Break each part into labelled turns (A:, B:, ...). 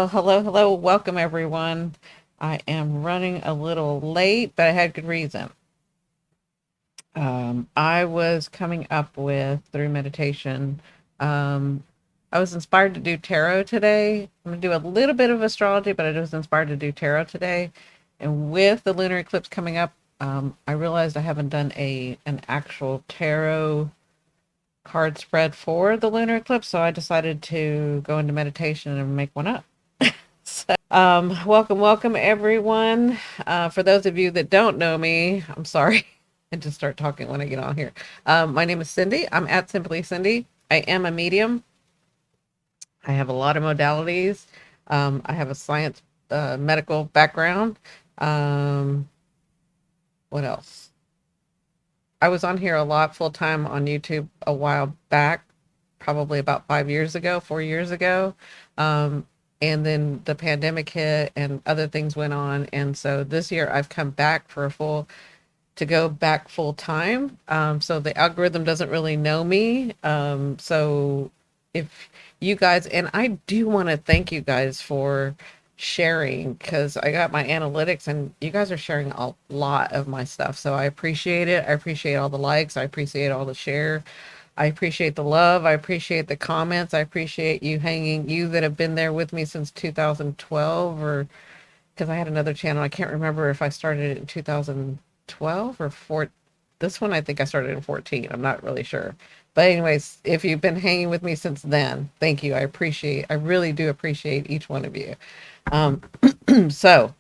A: Well, hello. Welcome, everyone. I am running a little late, but I had good reason. I was coming up with, through meditation, um, I was inspired to do tarot today. I'm going to do a little bit of astrology, but I was inspired to do tarot today. And with the lunar eclipse coming up, I realized I haven't done an actual tarot card spread for the lunar eclipse, so I decided to go into meditation and make one up. Welcome everyone. For those of you that don't know me, I'm sorry. I just start talking when I get on here. My name is Cindy. I'm at Simply Cindi. I am a medium. I have a lot of modalities. I have a science, medical background. Um, what else? I was on here a lot full time on YouTube a while back, probably about 5 years ago, 4 years ago. Um, and then the pandemic hit and other things went on. And so this year I've come back to go back full time. So the algorithm doesn't really know me. So if you guys, and I do want to thank you guys for sharing because I got my analytics and you guys are sharing a lot of my stuff. So I appreciate it. I appreciate all the likes. I appreciate all the share. I appreciate the love. I appreciate the comments. I appreciate you that have been there with me since 2012 or because I had another channel. I can't remember if I started it in 2012 or 4. This one, I think I started in 14. I'm not really sure. But anyways, if you've been hanging with me since then, thank you. I really do appreciate each one of you. Um, so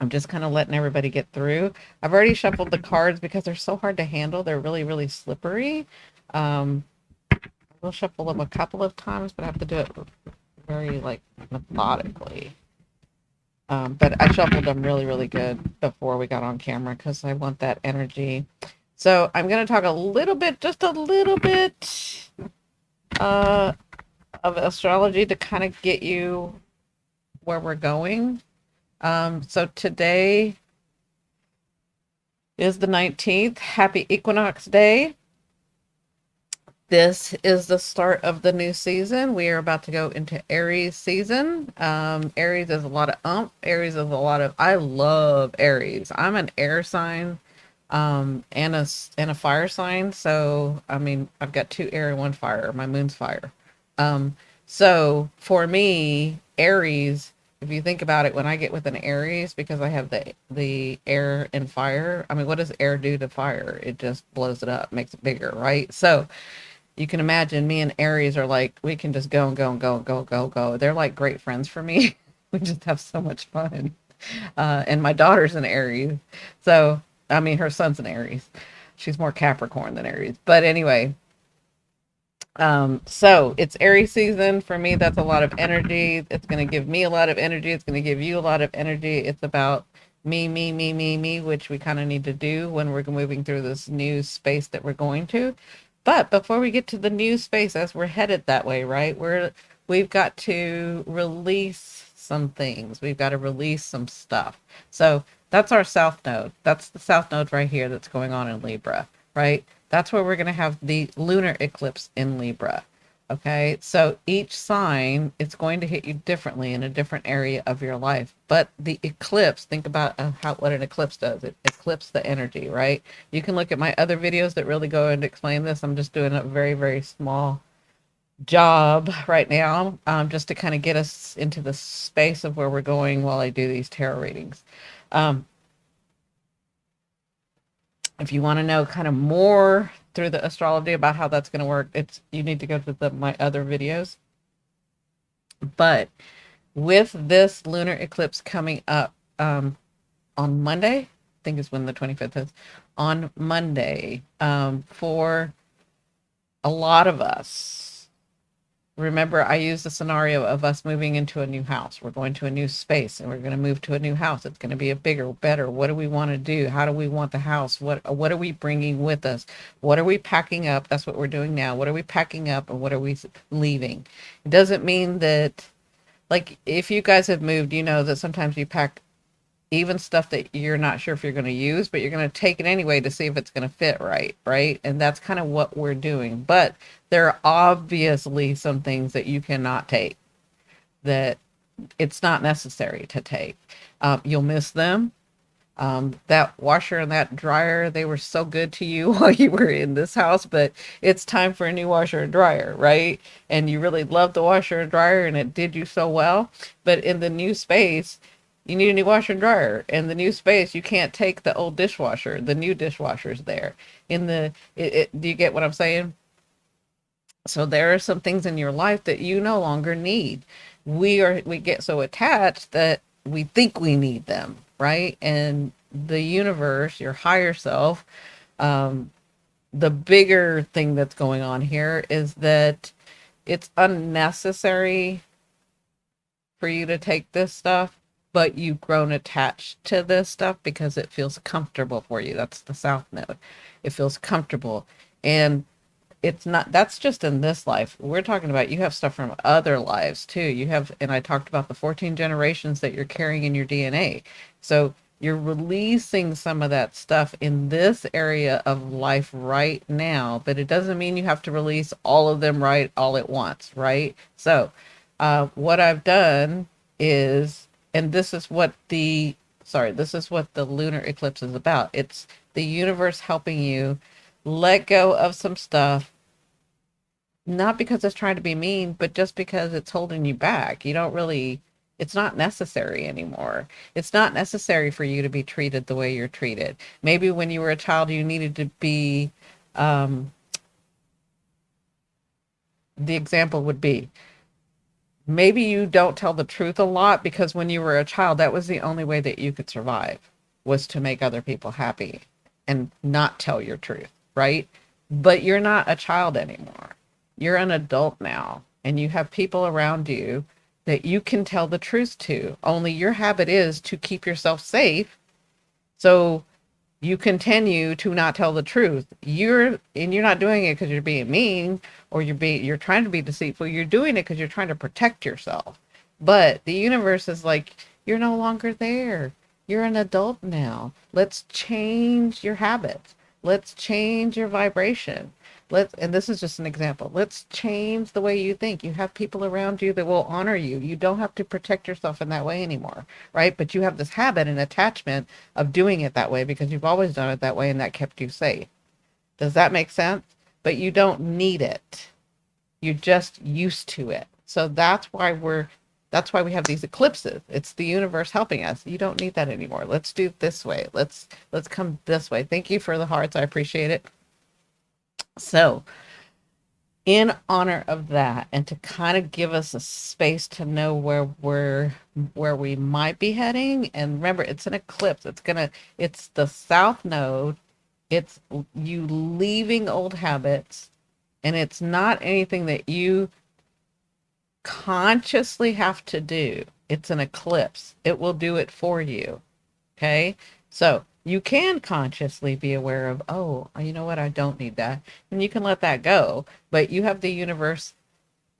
A: I'm just kind of letting everybody get through. I've already shuffled the cards because they're so hard to handle. They're really, really slippery. Um, we'll shuffle them a couple of times, but I have to do it very like methodically. But I shuffled them really, really good before we got on camera because I want that energy. So I'm going to talk a little bit, just a little bit uh, of astrology to kind of get you where we're going. So today is the 19th. Happy Equinox Day. This is the start of the new season. We are about to go into Aries season. Aries is a lot of Aries is a lot of, I love Aries. I'm an air sign, and a fire sign. So, I mean, I've got two air and one fire. My moon's fire. Um, so for me, Aries, if you think about it, when I get with an Aries, because I have the air and fire, I mean, what does air do to fire? It just blows it up, makes it bigger, right? So you can imagine me and Aries are like, we can just go and go and go and go, go, go. They're like great friends for me. We just have so much fun. And my daughter's an Aries. So, I mean, her son's an Aries. She's more Capricorn than Aries. But anyway, so it's Aries season. For me, that's a lot of energy. It's going to give me a lot of energy. It's going to give you a lot of energy. It's about me, which we kind of need to do when we're moving through this new space that we're going to. But before we get to the new space, as we're headed that way, right? We've got to release some things. We've got to release some stuff. So that's our south node. That's the south node right here that's going on in Libra, right? That's where we're going to have the lunar eclipse in Libra. Okay, so each sign, it's going to hit you differently in a different area of your life. But the eclipse, think about what an eclipse does. It eclipses the energy, right? You can look at my other videos that really go and explain this. I'm just doing a very, very small job right now, just to kind of get us into the space of where we're going while I do these tarot readings. Um, if you want to know kind of more through the astrology about how that's going to work, you need to go to my other videos. But with this lunar eclipse coming up on Monday, I think is when the 25th is, on Monday, for a lot of us. Remember, I used the scenario of us moving into a new house. We're going to a new space and we're going to move to a new house. It's going to be a bigger, better. What do we want to do? How do we want the house? What are we bringing with us? What are we packing up? That's what we're doing now. What are we packing up and what are we leaving? It doesn't mean that, like, if you guys have moved, you know that sometimes you pack even stuff that you're not sure if you're going to use, but you're going to take it anyway to see if it's going to fit right? And that's kind of what we're doing. But there are obviously some things that you cannot take that It's not necessary to take. You'll miss them. That washer and that dryer, they were so good to you while you were in this house, but it's time for a new washer and dryer, right? And you really loved the washer and dryer and it did you so well. But in the new space, you need a new washer and dryer. In the new space, you can't take the old dishwasher. The new dishwasher's there. Do you get what I'm saying? So there are some things in your life that you no longer need. We get so attached that we think we need them, right? And the universe, your higher self, um, the bigger thing that's going on here is that it's unnecessary for you to take this stuff, but you've grown attached to this stuff because it feels comfortable for you. That's the South Node. It feels comfortable. And it's not, that's just in this life. We're talking about you have stuff from other lives too. You have, and I talked about the 14 generations that you're carrying in your DNA. So you're releasing some of that stuff in this area of life right now, but it doesn't mean you have to release all of them right all at once, right? So what I've done is, and this is what the lunar eclipse is about. It's the universe helping you let go of some stuff, not because it's trying to be mean, but just because it's holding you back. You don't really, it's not necessary anymore. It's not necessary for you to be treated the way you're treated. Maybe when you were a child, you needed to be, um, the example would be, maybe you don't tell the truth a lot because when you were a child, that was the only way that you could survive, was to make other people happy and not tell your truth, right? But you're not a child anymore. You're an adult now, and you have people around you that you can tell the truth to. Only your habit is to keep yourself safe. So you continue to not tell the truth. You're not doing it because you're being mean or you're trying to be deceitful. You're doing it because you're trying to protect yourself. But the universe is like, you're no longer there. You're an adult now. Let's change your habits. Let's change your vibration. And this is just an example. Let's change the way you think. You have people around you that will honor you. You don't have to protect yourself in that way anymore, right? But you have this habit and attachment of doing it that way because you've always done it that way and that kept you safe. Does that make sense? But you don't need it. You're just used to it. So that's why we have these eclipses. It's the universe helping us. You don't need that anymore. Let's do it this way. Let's come this way. Thank you for the hearts. I appreciate it. So, in honor of that, and to kind of give us a space to know where we might be heading, and remember, it's an eclipse. It's the South Node. It's you leaving old habits, and it's not anything that you consciously have to do. It's an eclipse. It will do it for you. Okay. So you can consciously be aware of, oh, you know what? I don't need that. And you can let that go. But you have the universe,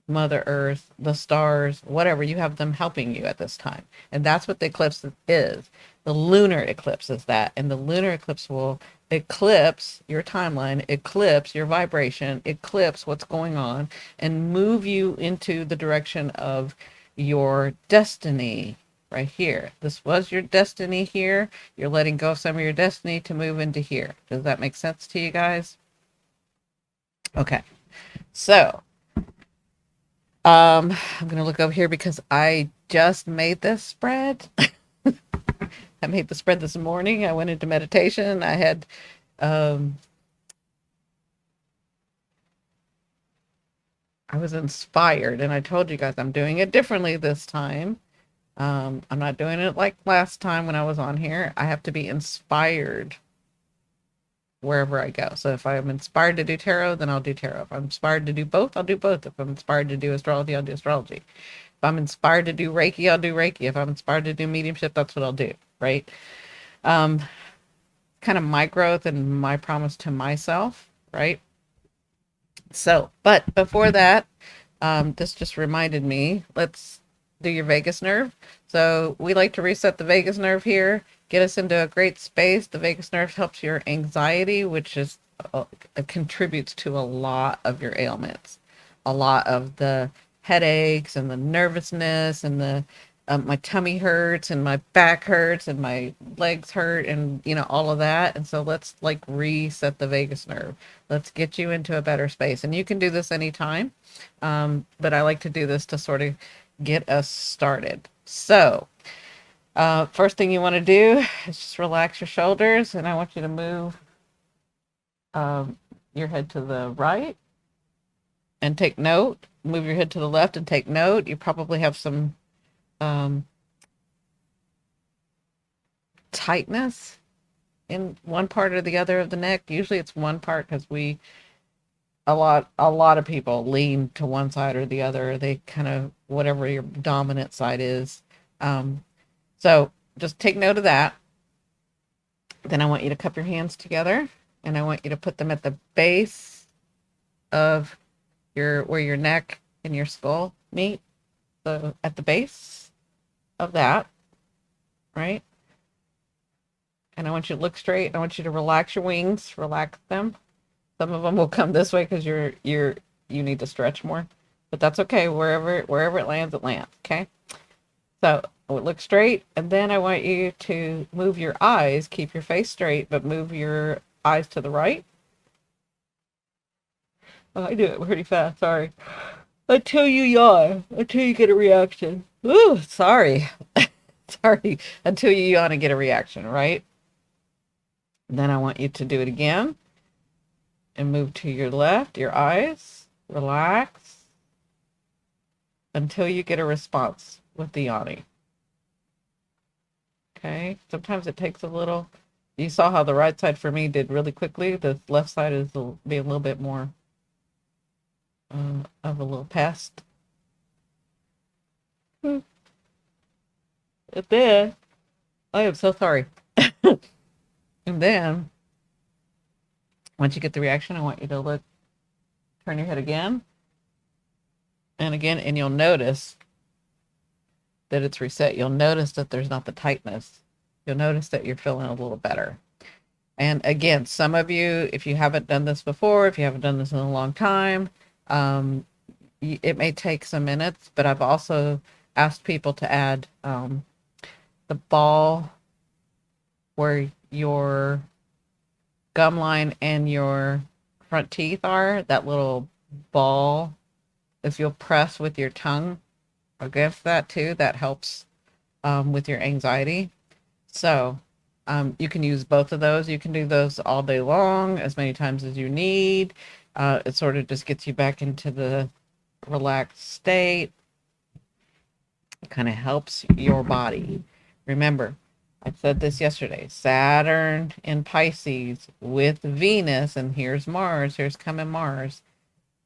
A: Mother Earth, the stars, whatever, you have them helping you at this time. And that's what the eclipse is. The lunar eclipse is that. And the lunar eclipse will eclipse your timeline, eclipse your vibration, eclipse what's going on, and move you into the direction of your destiny right here. This was your destiny here. You're letting go of some of your destiny to move into here. Does that make sense to you guys? Okay. So, I'm going to look over here because I just made this spread. I made the spread this morning. I went into meditation. I had, I was inspired, and I told you guys I'm doing it differently this time. I'm not doing it like last time when I was on here. I have to be inspired wherever I go. So if I'm inspired to do tarot, then I'll do tarot. If I'm inspired to do both, I'll do both. If I'm inspired to do astrology, I'll do astrology. If I'm inspired to do Reiki, I'll do Reiki. If I'm inspired to do mediumship, that's what I'll do, right? Um, Kind of my growth and my promise to myself, right? So, but before that, this just reminded me, let's do your vagus nerve. So we like to reset the vagus nerve here, get us into a great space. The vagus nerve helps your anxiety, which is contributes to a lot of your ailments, a lot of the headaches and the nervousness and the my tummy hurts and my back hurts and my legs hurt and all of that. And so let's like reset the vagus nerve. Let's get you into a better space. And you can do this anytime. But I like to do this to sort of get us started. So first thing you want to do is just relax your shoulders, and I want you to move your head to the right and take note. Move your head to the left and take note. You probably have some tightness in one part or the other of the neck. Usually it's one part because a lot of people lean to one side or the other. They kind of, whatever your dominant side is. So just take note of that. Then I want you to cup your hands together, and I want you to put them at the base of where your neck and your skull meet. So at the base of that, right? And I want you to look straight. I want you to relax your wings, relax them. Some of them will come this way because you need to stretch more, but that's okay. Wherever it lands, it lands. Okay. So look straight, and then I want you to move your eyes. Keep your face straight, but move your eyes to the right. Oh, I do it pretty fast. Sorry. Until you yawn, until you get a reaction. Ooh, sorry. Sorry. Until you yawn and get a reaction, right? Then I want you to do it again and move to your left, your eyes, relax until you get a response with the yawning. Okay, sometimes it takes a little. You saw how the right side for me did really quickly. The left side is being a little bit more of a little pest. And then, I am so sorry. And then, once you get the reaction, I want you to look, turn your head again and again, and you'll notice that it's reset. You'll notice that there's not the tightness. You'll notice that you're feeling a little better. And again, some of you, if you haven't done this before, if you haven't done this in a long time, it may take some minutes, but I've also asked people to add the ball where your gum line and your front teeth are, that little ball. If you'll press with your tongue against that too, that helps with your anxiety. So you can use both of those. You can do those all day long, as many times as you need. It sort of just gets you back into the relaxed state. It kind of helps your body. Remember, I said this yesterday, Saturn in Pisces with Venus, and here's Mars, here's coming Mars,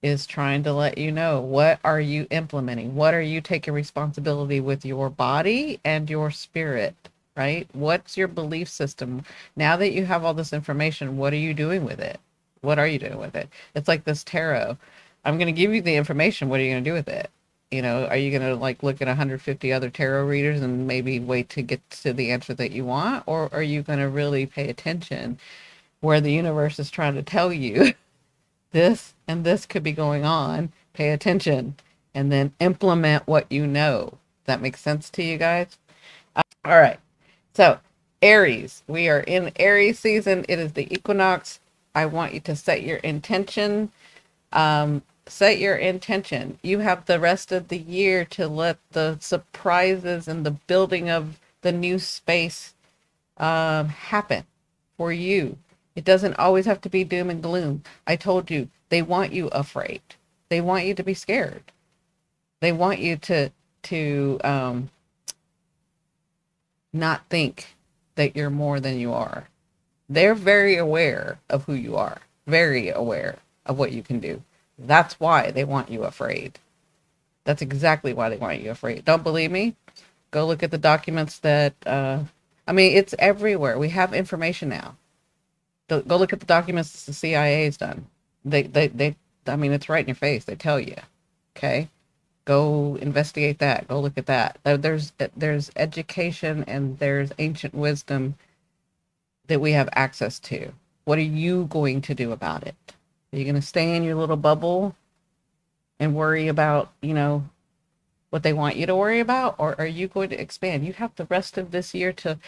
A: is trying to let you know, what are you implementing? What are you taking responsibility with your body and your spirit, right? What's your belief system? Now that you have all this information, what are you doing with it? What are you doing with it? It's like this tarot. I'm going to give you the information. What are you going to do with it? Are you going to like look at 150 other tarot readers and maybe wait to get to the answer that you want? Or are you going to really pay attention where the universe is trying to tell you this and this could be going on? Pay attention and then implement what you know. That makes sense to you guys? All right. So Aries, we are in Aries season. It is the equinox. I want you to set your intention. Set your intention. You have the rest of the year to let the surprises and the building of the new space happen for you. It doesn't always have to be doom and gloom. I told you, they want you afraid. They want you to be scared. They want you to not think that you're more than you are. They're very aware of who you are, very aware of what you can do. That's why they want you afraid. That's exactly why they want you afraid. Don't believe me? Go look at the documents that, it's everywhere. We have information now. Go look at the documents the CIA has done. It's right in your face. They tell you. Okay? Go investigate that. Go look at that. There's education and there's ancient wisdom that we have access to. What are you going to do about it? Are you going to stay in your little bubble and worry about, what they want you to worry about, or are you going to expand? You have the rest of this year to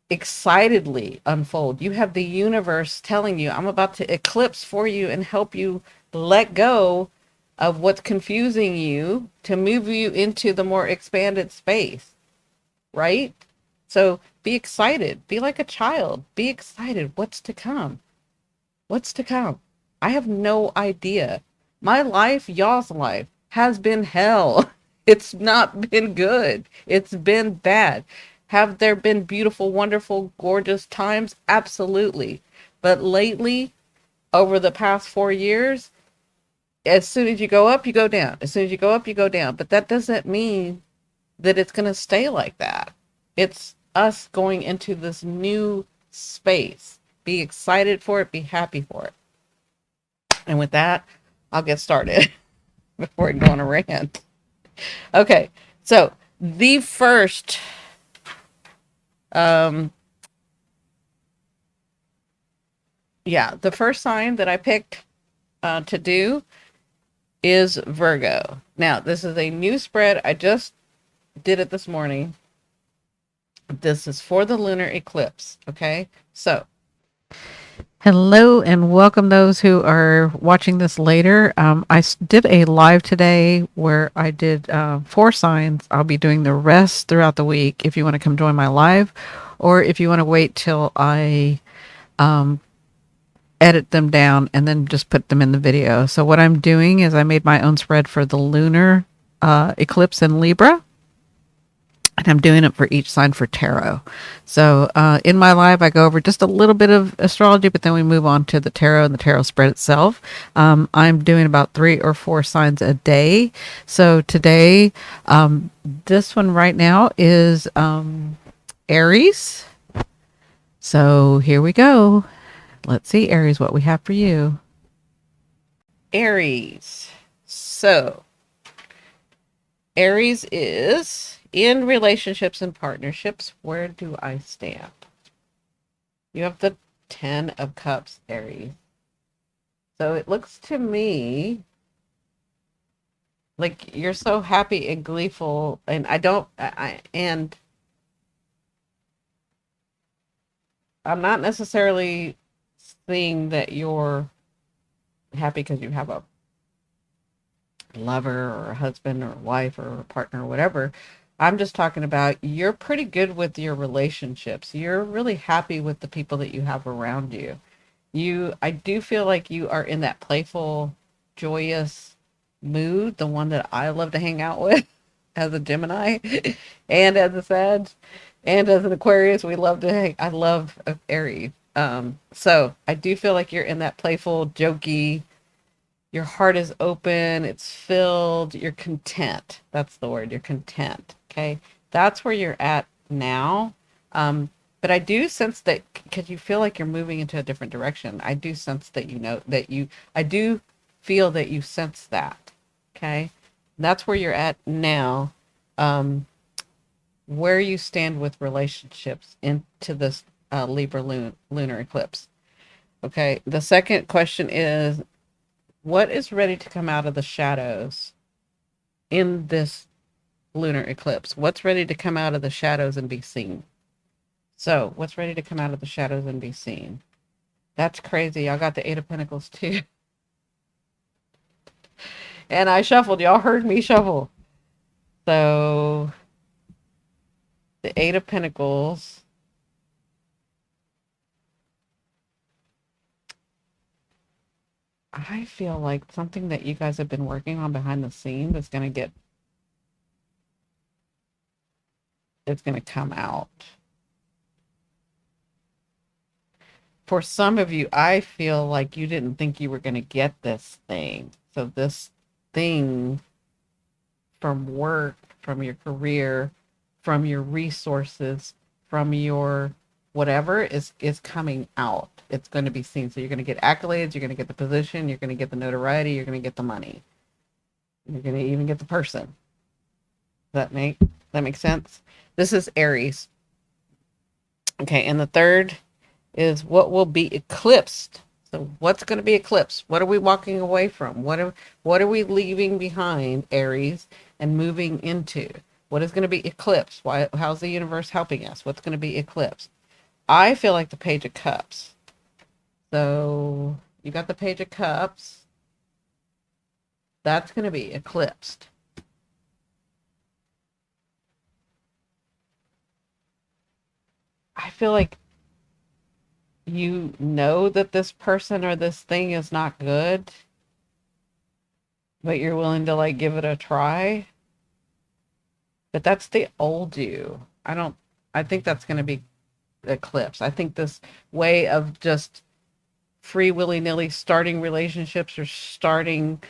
A: excitedly unfold. You have the universe telling you, I'm about to eclipse for you and help you let go of what's confusing you to move you into the more expanded space, right? So be excited. Be like a child. Be excited. What's to come? What's to come? I have no idea. My life, y'all's life, has been hell. It's not been good. It's been bad. Have there been beautiful, wonderful, gorgeous times? Absolutely. But lately, over the past 4 years, as soon as you go up, you go down. As soon as you go up, you go down. But that doesn't mean that it's going to stay like that. It's us going into this new space. Be excited for it. Be happy for it. And with that, I'll get started before I go on a rant. Okay, so the first um the first sign that I picked to do is Virgo. Now, this is a new spread. I just did it this morning. This is for the lunar eclipse. Okay, so hello and welcome those who are watching this later. I did a live today where I did 4 signs. I'll be doing the rest throughout the week if you want to come join my live, or if you want to wait till I edit them down and then just put them in the video. So what I'm doing is I made my own spread for the lunar eclipse in Libra. And I'm doing it for each sign for tarot. So in my live, I go over just a little bit of astrology, but then we move on to the tarot and the tarot spread itself. I'm doing about 3 or 4 signs a day. So today, this one right now is Aries. So here we go. Let's see, Aries, what we have for you. Aries. So Aries is in relationships and partnerships. Where do I stand? You have the 10 of Cups, Aries. So it looks to me like you're so happy and gleeful, and I'm not necessarily seeing that you're happy because you have a lover or a husband or a wife or a partner or whatever. I'm just talking about you're pretty good with your relationships. You're really happy with the people that you have around you. I do feel like you are in that playful, joyous mood, the one that I love to hang out with as a Gemini and as a Sag and as an Aquarius. We love to hang. I love Aries. So I do feel like you're in that playful, jokey, your heart is open, it's filled, you're content. That's the word, you're content. Okay. That's where you're at now. But I do sense that because you feel like you're moving into a different direction, I do sense that I do feel that you sense that. Okay. That's where you're at now. Where you stand with relationships into this Libra lunar eclipse. Okay. The second question is, what is ready to come out of the shadows in this lunar eclipse? What's ready to come out of the shadows and be seen? So, what's ready to come out of the shadows and be seen? That's crazy. Y'all got the 8 of Pentacles too. And I shuffled. Y'all heard me shuffle. So, the 8 of Pentacles. I feel like something that you guys have been working on behind the scenes is going to come out. For some of you, I feel like you didn't think you were going to get this thing. So this thing from work, from your career, from your resources, from your whatever is coming out. It's going to be seen. So you're going to get accolades, you're going to get the position, you're going to get the notoriety, you're going to get the money. You're going to even get the person. Does that make sense? This is Aries. Okay, and the third is what will be eclipsed. So what's going to be eclipsed? What are we walking away from? What are we leaving behind, Aries? and moving into. What is going to be eclipsed? How's the universe helping us? What's going to be eclipsed? I feel like the Page of Cups. So you got the Page of Cups. That's going to be eclipsed. I feel like you know that this person or this thing is not good, but you're willing to like give it a try. But that's the old you. I think that's going to be eclipse. I think this way of just free willy nilly starting relationships or starting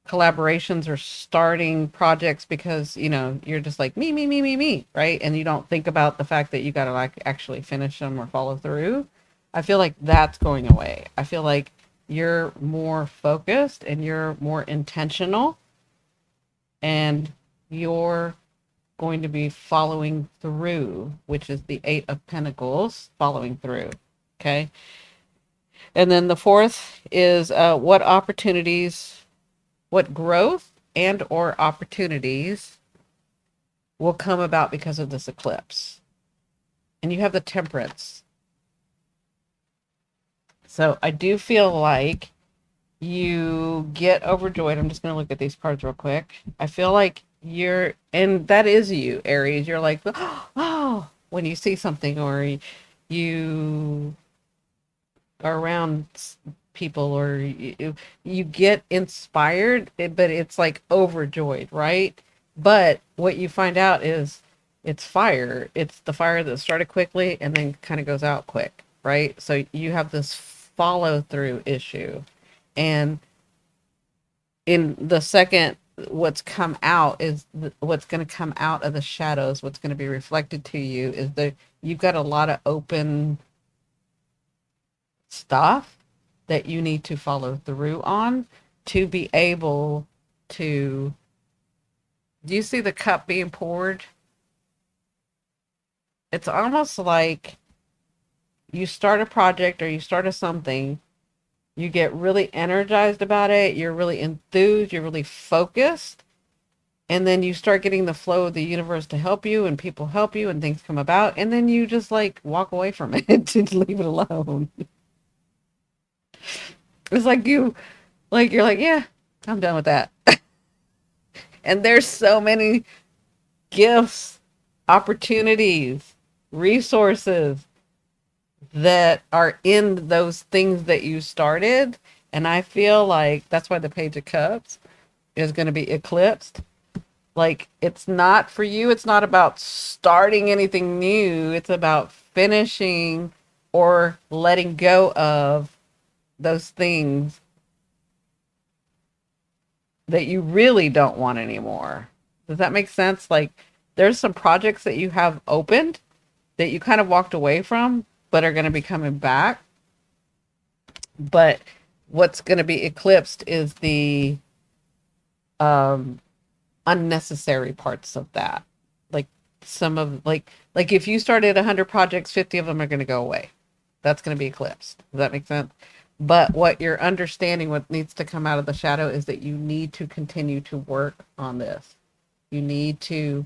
A: collaborations or starting projects because you're just like me, right? And you don't think about the fact that you got to like actually finish them or follow through. I feel like that's going away. I feel like you're more focused and you're more intentional and you're going to be following through, which is the Eight of Pentacles, following through. Okay. And then the fourth is what opportunities, what growth and or opportunities will come about because of this eclipse. And you have the Temperance. So I do feel like you get overjoyed. I'm just going to look at these cards real quick. I feel like and that is you, Aries. You're like, oh, when you see something or you are around people or you get inspired, but it's like overjoyed, right? But what you find out is it's fire. It's the fire that started quickly and then kind of goes out quick, right? So you have this follow through issue. And in the second, what's come out is what's going to come out of the shadows, what's going to be reflected to you is that you've got a lot of open stuff that you need to follow through on to be able to. Do you see the cup being poured? It's almost like you start a project or you start a something, you get really energized about it, you're really enthused, you're really focused, and then you start getting the flow of the universe to help you and people help you and things come about, and then you just like walk away from it and leave it alone. It's like you're like, yeah, I'm done with that. And there's so many gifts, opportunities, resources that are in those things that you started. And I feel like that's why the Page of Cups is going to be eclipsed. Like, it's not for you. It's not about starting anything new. It's about finishing or letting go of those things that you really don't want anymore. Does that make sense? Like, there's some projects that you have opened that you kind of walked away from, but are going to be coming back. But what's going to be eclipsed is the unnecessary parts of that. Like some of like if you started 100 projects, 50 of them are going to go away. That's going to be eclipsed. Does that make sense? But what you're understanding, what needs to come out of the shadow is that you need to continue to work on this. You need to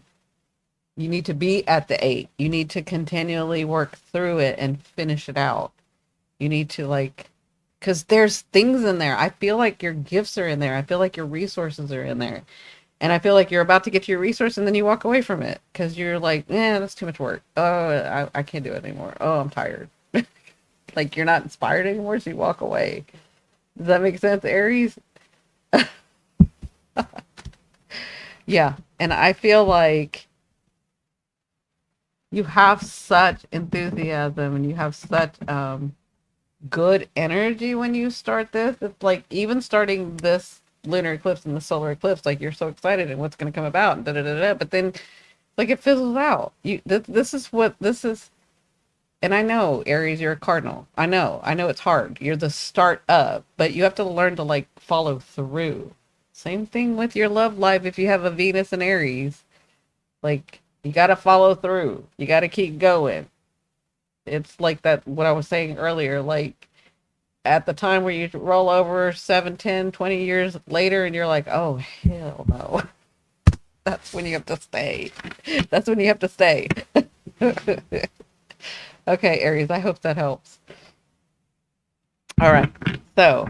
A: be at the 8. You need to continually work through it and finish it out. You need to because there's things in there. I feel like your gifts are in there. I feel like your resources are in there. And I feel like you're about to get to your resource and then you walk away from it because you're like, that's too much work. Oh, I can't do it anymore. Oh, I'm tired. Like you're not inspired anymore, so you walk away. Does that make sense, Aries? Yeah. And I feel like you have such enthusiasm and you have such good energy when you start this. It's like even starting this lunar eclipse and the solar eclipse, like you're so excited and what's going to come about and da da da da. But then, like it fizzles out. This is what this is. And I know, Aries, you're a cardinal. I know it's hard. You're the start of, but you have to learn to like follow through. Same thing with your love life. If you have a Venus and Aries, like you got to follow through. You got to keep going. It's like that, what I was saying earlier, like at the time where you roll over 7, 10, 20 years later and you're like, oh, hell no. That's when you have to stay. That's when you have to stay. Okay, Aries, I hope that helps. All right. So